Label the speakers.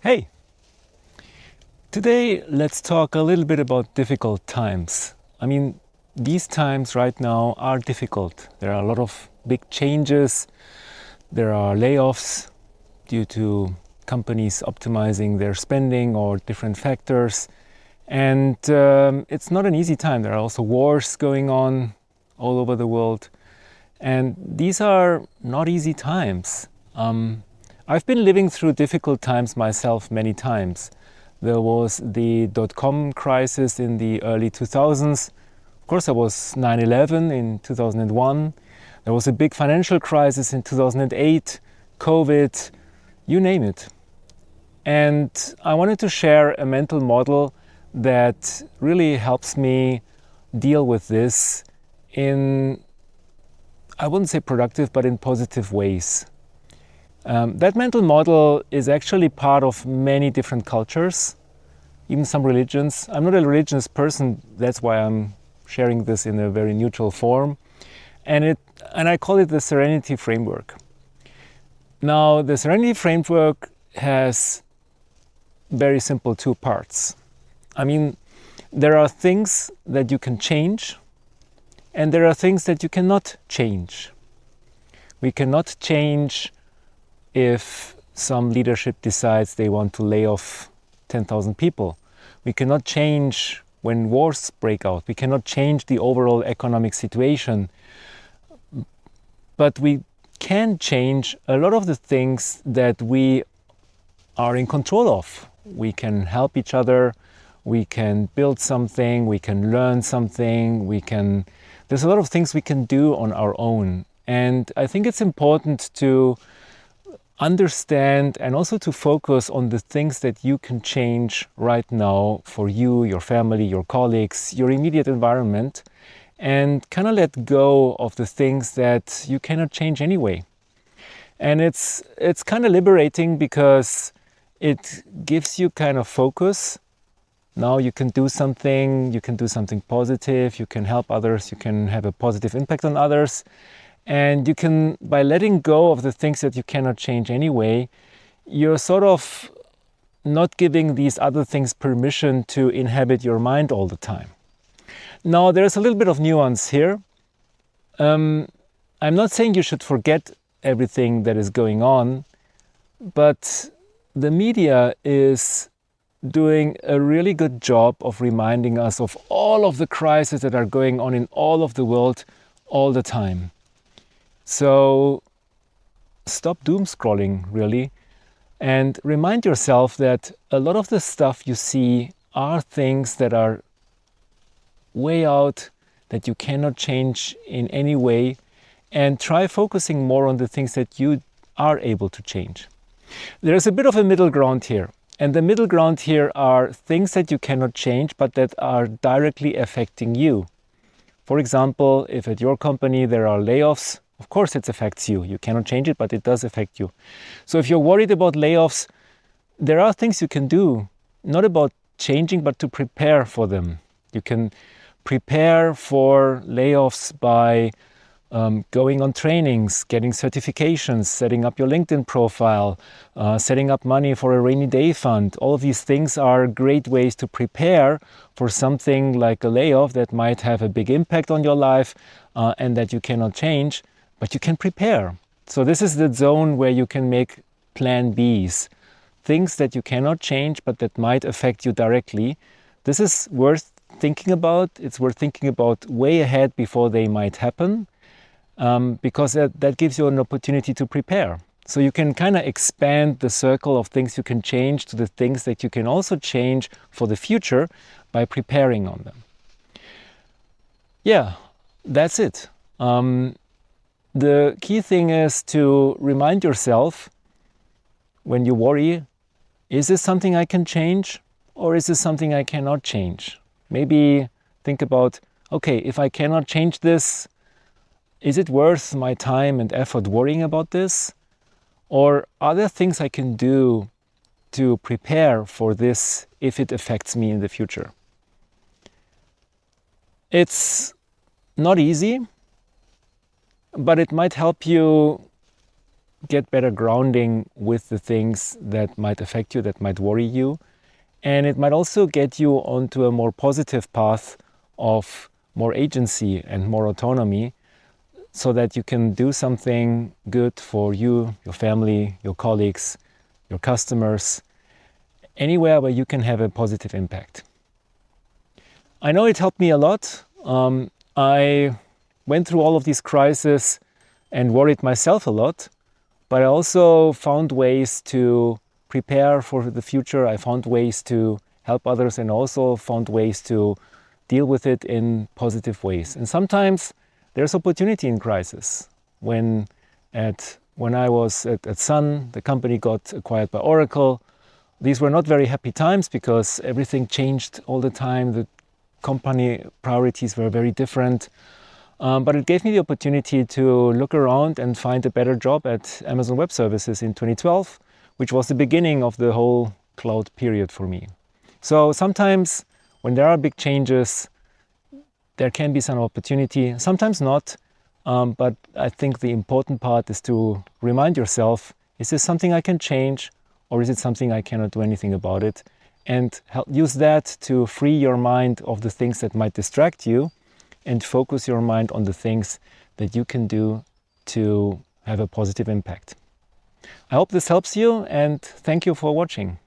Speaker 1: Hey, today let's talk a little bit about difficult times. These times right now are difficult. There are a lot of big changes. There are layoffs due to companies optimizing their spending or different factors. And it's not an easy time. There are also wars going on all over the world. And these are not easy times. I've been living through difficult times myself many times. There was the dot-com crisis in the early 2000s. Of course, there was 9/11 in 2001. There was a big financial crisis in 2008, COVID, you name it. And I wanted to share a mental model that really helps me deal with this in, I wouldn't say productive, but in positive ways. That mental model is actually part of many different cultures, even some religions. I'm not a religious person, that's why I'm sharing this in a very neutral form. And I call it the Serenity Framework. Now, the Serenity Framework has very simple two parts. There are things that you can change, and there are things that you cannot change. We cannot change if some leadership decides they want to lay off 10,000 people. We cannot change when wars break out. We cannot change the overall economic situation. But we can change a lot of the things that we are in control of. We can help each other. We can build something. We can learn something. There's a lot of things we can do on our own. And I think it's important to understand and also to focus on the things that you can change right now for you, your family, your colleagues, your immediate environment, and kind of let go of the things that you cannot change anyway. And it's kind of liberating because it gives you kind of focus. Now you can do something positive, you can help others, you can have a positive impact on others. And you can, by letting go of the things that you cannot change anyway, you're sort of not giving these other things permission to inhabit your mind all the time. Now, there's a little bit of nuance here. I'm not saying you should forget everything that is going on, but the media is doing a really good job of reminding us of all of the crises that are going on in all of the world all the time. So stop doomscrolling, really, and remind yourself that a lot of the stuff you see are things that are way out, that you cannot change in any way, and try focusing more on the things that you are able to change. There's a bit of a middle ground here, and the middle ground here are things that you cannot change, but that are directly affecting you. For example, if at your company there are layoffs, of course it affects you. You cannot change it, but it does affect you. So if you're worried about layoffs, there are things you can do, not about changing, but to prepare for them. You can prepare for layoffs by going on trainings, getting certifications, setting up your LinkedIn profile, setting up money for a rainy day fund. All of these things are great ways to prepare for something like a layoff that might have a big impact on your life and that you cannot change, but you can prepare. So this is the zone where you can make plan Bs, things that you cannot change, but that might affect you directly. This is worth thinking about. It's worth thinking about way ahead before they might happen. Because that gives you an opportunity to prepare. So you can kind of expand the circle of things you can change to the things that you can also change for the future by preparing on them. Yeah, that's it. The key thing is to remind yourself when you worry, is this something I can change or is this something I cannot change? Maybe think about, okay, if I cannot change this, is it worth my time and effort worrying about this? Or are there things I can do to prepare for this if it affects me in the future? It's not easy, but it might help you get better grounding with the things that might affect you, that might worry you. And it might also get you onto a more positive path of more agency and more autonomy, so that you can do something good for you, your family, your colleagues, your customers, anywhere where you can have a positive impact. I know it helped me a lot. I went through all of these crises and worried myself a lot, but I also found ways to prepare for the future. I found ways to help others, and also found ways to deal with it in positive ways. And sometimes there's opportunity in crisis. When I was at Sun, the company got acquired by Oracle. These were not very happy times because everything changed all the time. The company priorities were very different. But it gave me the opportunity to look around and find a better job at Amazon Web Services in 2012, which was the beginning of the whole cloud period for me. So sometimes when there are big changes, there can be some opportunity, sometimes not. But I think the important part is to remind yourself, is this something I can change, or is it something I cannot do anything about it? And use that to free your mind of the things that might distract you, and focus your mind on the things that you can do to have a positive impact. I hope this helps you, and thank you for watching.